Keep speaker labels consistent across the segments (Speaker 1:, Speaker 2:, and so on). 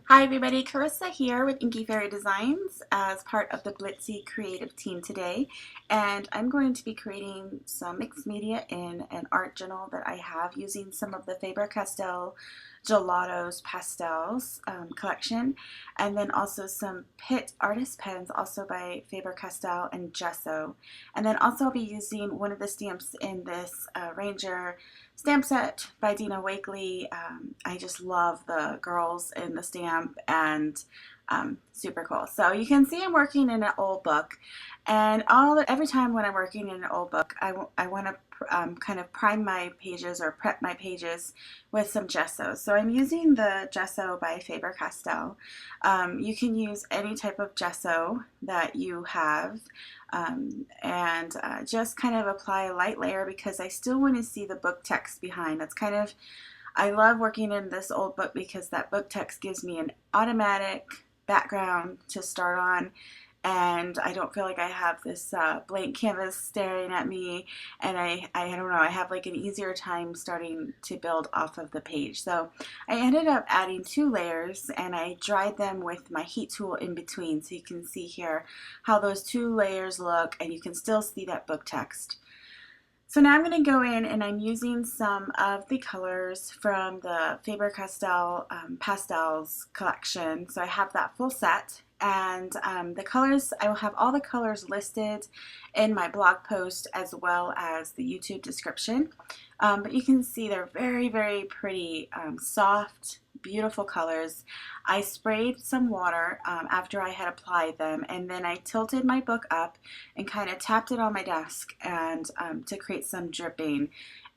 Speaker 1: Hi everybody, Carissa here with Inky Fairy Designs as part of the Blitsy creative team today, and I'm going to be creating some mixed media in an art journal that I have using some of the Faber-Castell Gelatos pastels collection, and then also some Pitt artist pens also by Faber-Castell and gesso, and then also I'll be using one of the stamps in this Ranger stamp set by Dina Wakely. I just love the girls in the stamp, and super cool. So you can see I'm working in an old book, and every time when I'm working in an old book, I want to kind of prime my pages or prep my pages with some gesso. So I'm using the gesso by Faber-Castell. You can use any type of gesso that you have, and just kind of apply a light layer because I still want to see the book text behind. I love working in this old book because that book text gives me an automatic background to start on, and I don't feel like I have this blank canvas staring at me, and I don't know, I have like an easier time starting to build off of the page. So I ended up adding 2 layers, and I dried them with my heat tool in between, so you can see here how those 2 layers look, and you can still see that book text. So now I'm going to go in and I'm using some of the colors from the Faber-Castell Pastels collection. So I have that full set, and the colors, I will have all the colors listed in my blog post as well as the YouTube description. But you can see they're very, very pretty, soft, beautiful colors. I sprayed some water after I had applied them, and then I tilted my book up and kind of tapped it on my desk and to create some dripping.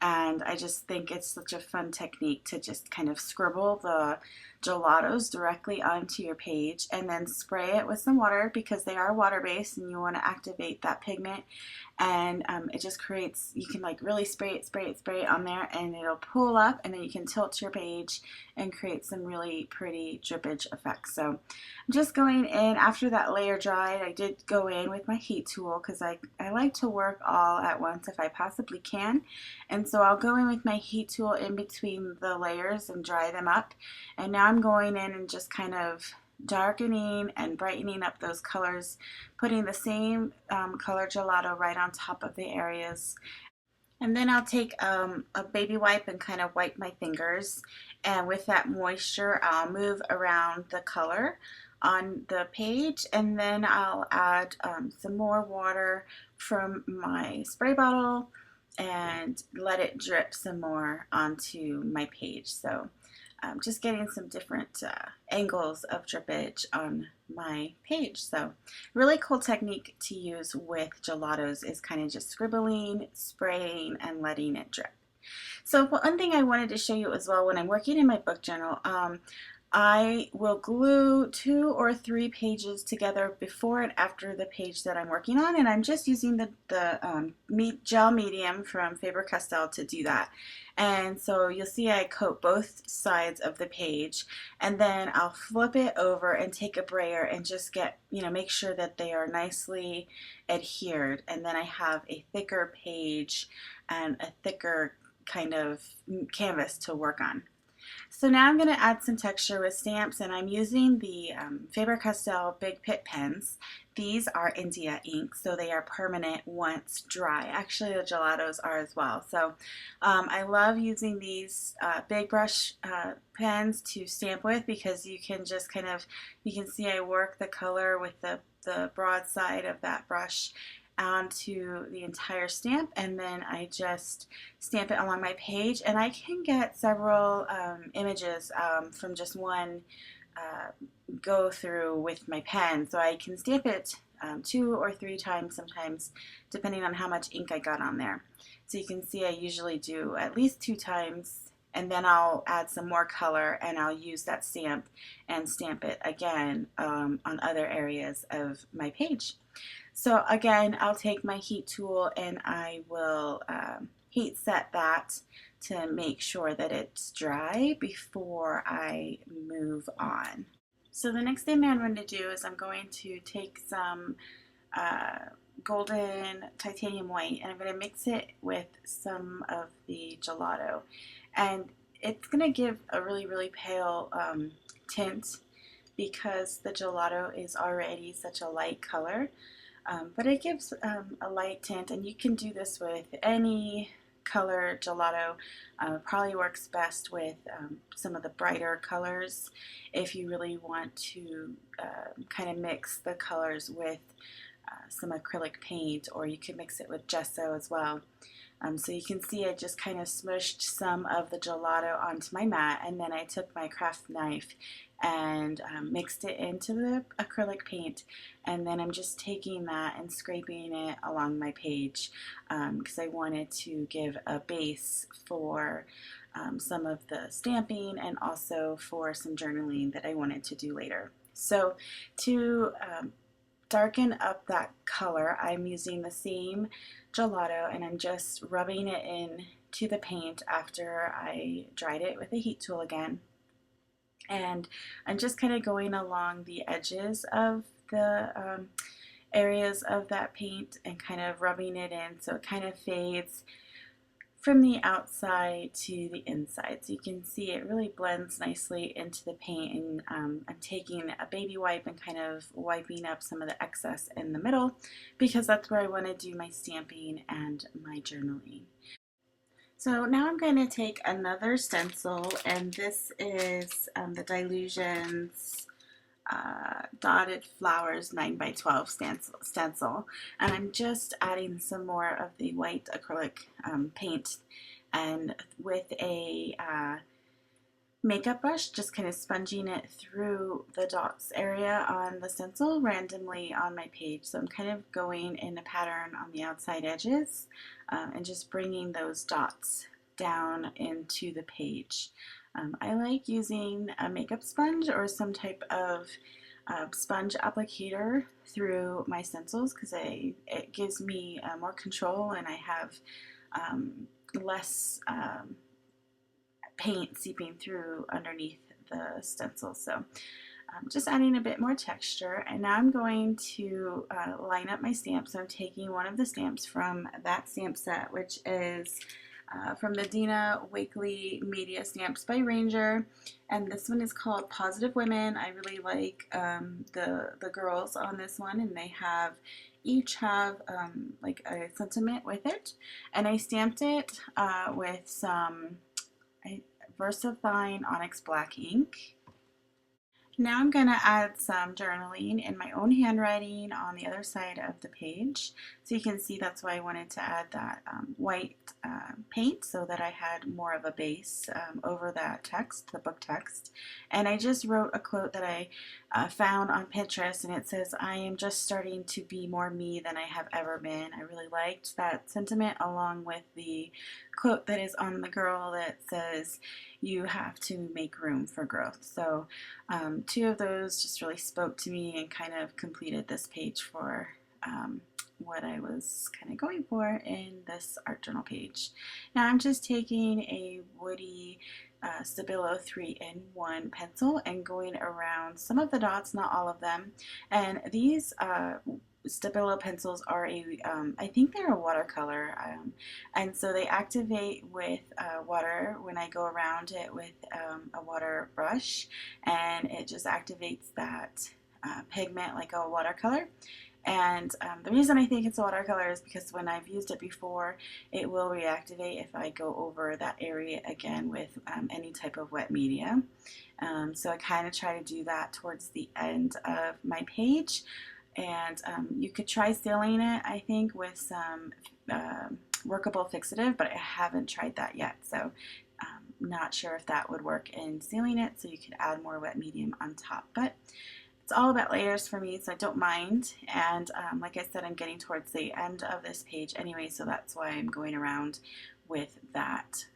Speaker 1: And I just think it's such a fun technique to just kind of scribble the gelatos directly onto your page and then spray it with some water because they are water-based and you want to activate that pigment. And it just creates, you can like really spray it on there, and it'll pull up, and then you can tilt your page and create some really pretty drippage effects. So I'm just going in after that layer dried. I did go in with my heat tool because I like to work all at once if I possibly can. And so I'll go in with my heat tool in between the layers and dry them up. And now I'm going in and just kind of darkening and brightening up those colors, putting the same color gelato right on top of the areas. And then I'll take a baby wipe and kind of wipe my fingers, and with that moisture I'll move around the color on the page, and then I'll add some more water from my spray bottle and let it drip some more onto my page. So just getting some different angles of drippage on my page. So really cool technique to use with gelatos is kind of just scribbling, spraying, and letting it drip. So one thing I wanted to show you as well, when I'm working in my book journal, I will glue 2 or 3 pages together before and after the page that I'm working on, and I'm just using the gel medium from Faber-Castell to do that. And so you'll see I coat both sides of the page, and then I'll flip it over and take a brayer and just make sure that they are nicely adhered, and then I have a thicker page and a thicker kind of canvas to work on. So now I'm going to add some texture with stamps, and I'm using the Faber-Castell Big Pit pens. These are India ink, so they are permanent once dry. Actually, the gelatos are as well. So I love using these big brush pens to stamp with because you can just you can see I work the color with the broad side of that brush onto the entire stamp, and then I just stamp it along my page, and I can get several images from just one go through with my pen, so I can stamp it 2 or 3 times sometimes depending on how much ink I got on there. So you can see I usually do at least 2 times, and then I'll add some more color and I'll use that stamp and stamp it again on other areas of my page. So again, I'll take my heat tool and I will heat set that to make sure that it's dry before I move on. So the next thing I'm going to do is I'm going to take some golden titanium white, and I'm going to mix it with some of the gelato, and it's going to give a really, really pale tint because the gelato is already such a light color. But it gives a light tint, and you can do this with any color gelato. Probably works best with some of the brighter colors if you really want to kind of mix the colors with some acrylic paint, or you can mix it with gesso as well. So you can see I just kind of smushed some of the gelato onto my mat, and then I took my craft knife and mixed it into the acrylic paint, and then I'm just taking that and scraping it along my page because I wanted to give a base for some of the stamping and also for some journaling that I wanted to do later. So to darken up that color, I'm using the same gelato and I'm just rubbing it in to the paint after I dried it with a heat tool again. And I'm just kind of going along the edges of the areas of that paint and kind of rubbing it in so it kind of fades from the outside to the inside. So you can see it really blends nicely into the paint, and I'm taking a baby wipe and kind of wiping up some of the excess in the middle because that's where I want to do my stamping and my journaling. So now I'm going to take another stencil, and this is the Dylusions Dotted Flowers 9x12 stencil, and I'm just adding some more of the white acrylic paint, and with a makeup brush just kind of sponging it through the dots area on the stencil randomly on my page. So I'm kind of going in a pattern on the outside edges and just bringing those dots down into the page. I like using a makeup sponge or some type of sponge applicator through my stencils because it gives me more control, and I have less paint seeping through underneath the stencil. So just adding a bit more texture, and now I'm going to line up my stamps. So I'm taking one of the stamps from that stamp set, which is from the Dina Wakley Media Stamps by Ranger, and this one is called Positive Women. I really like the girls on this one, and they each have like a sentiment with it, and I stamped it with some VersaFine Onyx Black ink. Now I'm going to add some journaling in my own handwriting on the other side of the page. So you can see that's why I wanted to add that white paint so that I had more of a base over that text, the book text. And I just wrote a quote that I found on Pinterest, and it says, "I am just starting to be more me than I have ever been." I really liked that sentiment, along with the quote that is on the girl that says, "You have to make room for growth." So two of those just really spoke to me and kind of completed this page for what I was kind of going for in this art journal page. Now I'm just taking a woody Stabilo 3-in-1 pencil and going around some of the dots, not all of them. And these Stabilo pencils are I think they're a watercolor, and so they activate with water when I go around it with a water brush, and it just activates that pigment like a watercolor. And the reason I think it's a watercolor is because when I've used it before, it will reactivate if I go over that area again with any type of wet media. So I kind of try to do that towards the end of my page. And you could try sealing it, I think, with some workable fixative, but I haven't tried that yet. So not sure if that would work in sealing it, so you could add more wet medium on top. But it's all about layers for me, so I don't mind. And like I said, I'm getting towards the end of this page anyway, so that's why I'm going around with that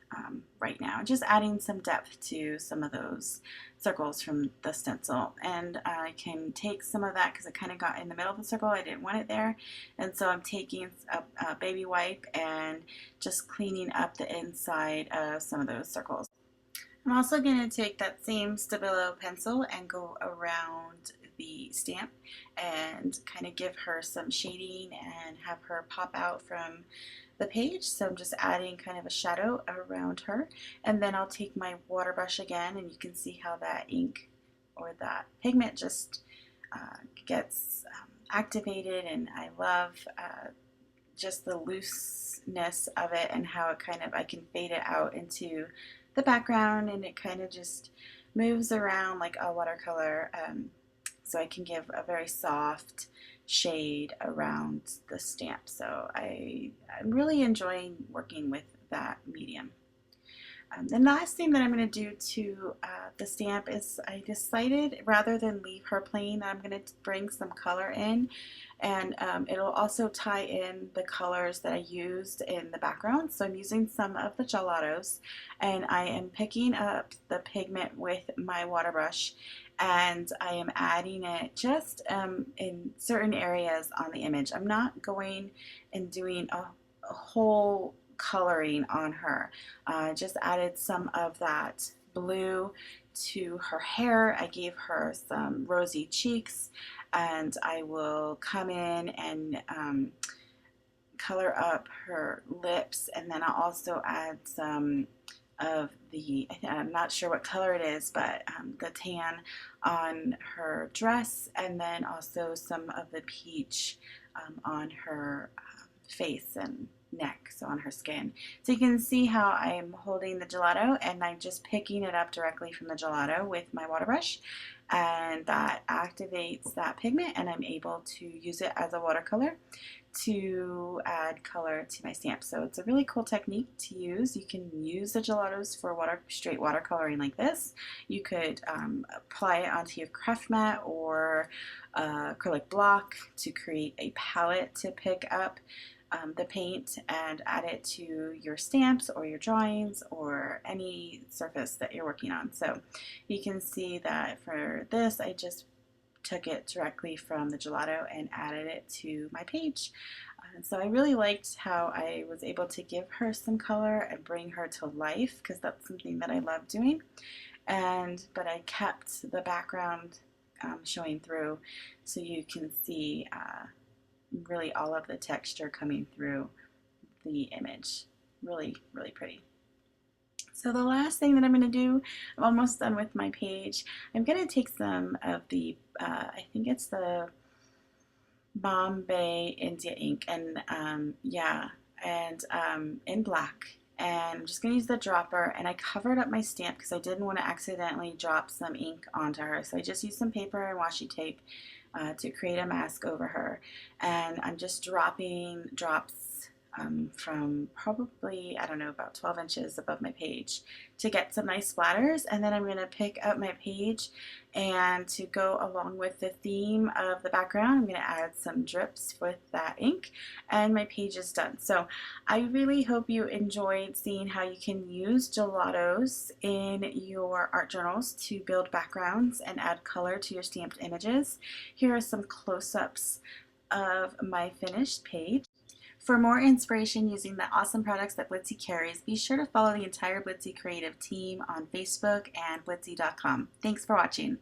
Speaker 1: right now. Just adding some depth to some of those circles from the stencil. And I can take some of that because it kind of got in the middle of the circle. I didn't want it there. And so I'm taking a baby wipe and just cleaning up the inside of some of those circles. I'm also going to take that same Stabilo pencil and go around the stamp and kind of give her some shading and have her pop out from the page. So I'm just adding kind of a shadow around her, and then I'll take my water brush again, and you can see how that ink or that pigment just gets activated, and I love just the looseness of it and how it kind of, I can fade it out into the background and it kind of just moves around like a watercolor, so I can give a very soft shade around the stamp. So I'm really enjoying working with that medium. The last thing that I'm going to do to the stamp is I decided rather than leave her plain, I'm going to bring some color in, and it'll also tie in the colors that I used in the background. So I'm using some of the Gelatos, and I am picking up the pigment with my water brush, and I am adding it just in certain areas on the image. I'm not going and doing a whole coloring on her. Just added some of that blue to her hair. I gave her some rosy cheeks, and I will come in and color up her lips, and then I'll also add some of the, I'm not sure what color it is, but the tan on her dress, and then also some of the peach on her face and neck, so on her skin. So you can see how I'm holding the gelato and I'm just picking it up directly from the gelato with my water brush, and that activates that pigment and I'm able to use it as a watercolor to add color to my stamp. So it's a really cool technique to use. You can use the gelatos for straight watercoloring like this. You could apply it onto your craft mat or acrylic block to create a palette to pick up the paint and add it to your stamps or your drawings or any surface that you're working on. So you can see that for this, I just took it directly from the gelato and added it to my page. And so I really liked how I was able to give her some color and bring her to life, because that's something that I love doing. But I kept the background showing through, so you can see really all of the texture coming through the image. Really, really pretty. So the last thing that I'm going to do, I'm almost done with my page. I'm going to take some of the, I think it's the Bombay India ink, and in black. And I'm just going to use the dropper, and I covered up my stamp because I didn't want to accidentally drop some ink onto her. So I just used some paper and washi tape to create a mask over her. And I'm just dropping drops from probably, I don't know, about 12 inches above my page to get some nice splatters. And then I'm going to pick up my page, and to go along with the theme of the background, I'm going to add some drips with that ink, and my page is done. So I really hope you enjoyed seeing how you can use gelatos in your art journals to build backgrounds and add color to your stamped images. Here are some close-ups of my finished page. For more inspiration using the awesome products that Blitsy carries, be sure to follow the entire Blitsy creative team on Facebook and blitsy.com. Thanks for watching.